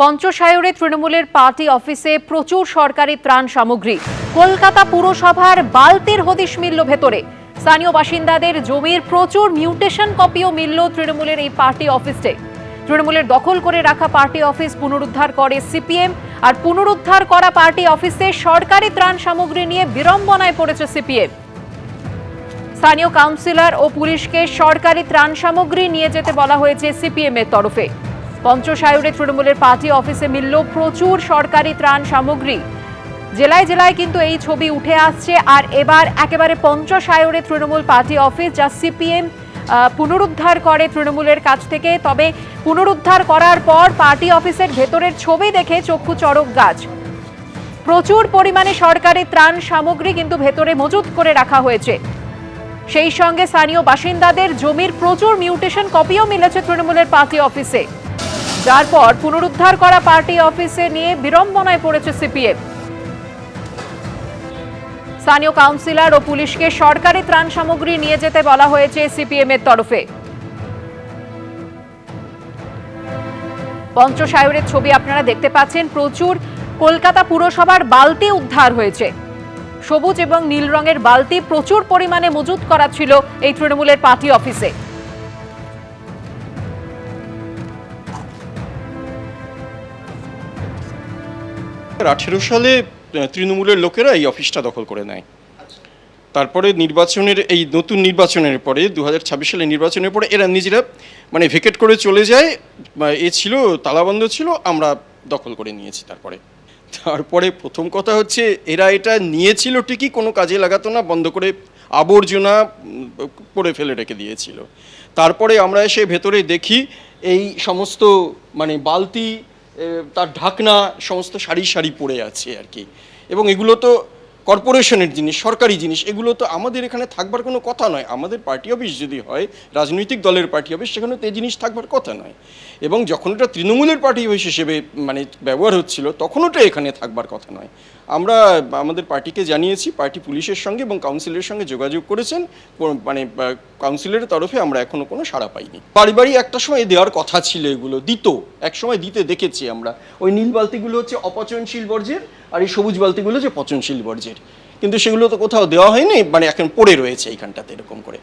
পঞ্চশায়রে তৃণমূলের পার্টি অফিসে প্রচুর সরকারি ত্রাণ সামগ্রী। কলকাতা পুরসভার বালতির হদিশ মিলল ভেতরে। স্থানীয় বাসিন্দাদের জমির প্রচুর মিউটেশন কপিও মিলল তৃণমূলের এই পার্টি অফিসে। তৃণমূলের দখল করে রাখা পার্টি অফিস পুনরুদ্ধার করে সিপিএম, আর পুনরুদ্ধার করা পার্টি অফিসে সরকারি ত্রাণ সামগ্রী নিয়ে বিড়ম্বনায় পড়েছে সিপিএম। স্থানীয় কাউন্সিলর ও পুলিশকে সরকারি ত্রাণ সামগ্রী নিয়ে যেতে বলা হয়েছে সিপিএম এর তরফে। পঞ্চশায়রে তৃণমূলের পার্টি অফিসে মিলল প্রচুর সরকারি ত্রাণ সামগ্রী। জেলায় জেলায় কিন্তু এই ছবি উঠে আসছে। আর এবার একেবারে পঞ্চশায়রে তৃণমূল পার্টি অফিস, যা সিপিএম পুনরুদ্ধার করে তৃণমূলের কাছ থেকে। তবে পুনরুদ্ধার করার পর পার্টি অফিসের ভেতরের ছবি দেখে চক্ষু চড়ক গাছ। প্রচুর পরিমাণে সরকারি ত্রাণ সামগ্রী কিন্তু ভেতরে মজুত করে রাখা হয়েছে। সেই সঙ্গে স্থানীয় বাসিন্দাদের জমির প্রচুর মিউটেশন কপিও মিলেছে তৃণমূলের পার্টি অফিসে, যার পর পুনরুদ্ধার করা পার্টি অফিসে নিয়ে বিড়ম্বনায় পড়েছে সিপিএম। স্থানীয় কাউন্সিলর ও পুলিশকে সরকারি ত্রাণ সামগ্রী নিয়ে যেতে বলা হয়েছে সিপিএম এর তরফে। পঞ্চশায়রের ছবি আপনারা দেখতে পাচ্ছেন। প্রচুর কলকাতা পুরসভার বালতি উদ্ধার হয়েছে। সবুজ এবং নীল রঙের বালতি প্রচুর পরিমাণে মজুত করা ছিল এই তৃণমূলের পার্টি অফিসে। 2018 সালে তৃণমূলের লোকেরা এই অফিসটা দখল করে নেয়। তারপরে নির্বাচনের এই নতুন নির্বাচনের পরে 2026 সালে নির্বাচনের পরে এরা নিজেরা ভেকেট করে চলে যায়। এ ছিল তালাবন্ধ ছিল, আমরা দখল করে নিয়েছি। তারপরে প্রথম কথা হচ্ছে, এরা এটা নিয়েছিল ঠিকই, কোনো কাজে লাগাতো না, বন্ধ করে আবর্জনা পড়ে ফেলে রেখে দিয়েছিল। তারপরে আমরা এসে ভেতরে দেখি এই সমস্ত বালতি, তার ঢাকনা সমস্ত সারি সারি পড়ে আছে আর কি। এবং এগুলো তো কর্পোরেশনের জিনিস, সরকারি জিনিস, এগুলো তো আমাদের এখানে থাকবার কোনো কথা নয়। আমাদের পার্টি অফিস যদি হয়, রাজনৈতিক দলের পার্টি অফিস, সেখানে তো এই জিনিস থাকবার কথা নয়। এবং যখন এটা তৃণমূলের পার্টি অফিস হিসেবে ব্যবহার হচ্ছিল, তখন ওটা এখানে থাকবার কথা নয়। আমরা আমাদের পার্টিকে জানিয়েছি, পার্টি পুলিশের সঙ্গে এবং কাউন্সিলের সঙ্গে যোগাযোগ করেছেন। কাউন্সিলের তরফে আমরা এখনো কোনো সাড়া পাইনি। বাড়ি বাড়ি একটা সময় দেওয়ার কথা ছিল, এগুলো দিত, এক সময় দিতে দেখেছি আমরা। ওই নীল বালতিগুলো হচ্ছে অপচনশীল বর্জ্যের, আর এই সবুজ বালতিগুলো হচ্ছে পচনশীল বর্জ্যের। কিন্তু সেগুলো তো কোথাও দেওয়া হয়নি, এখন পড়ে রয়েছে এইখানটাতে এরকম করে।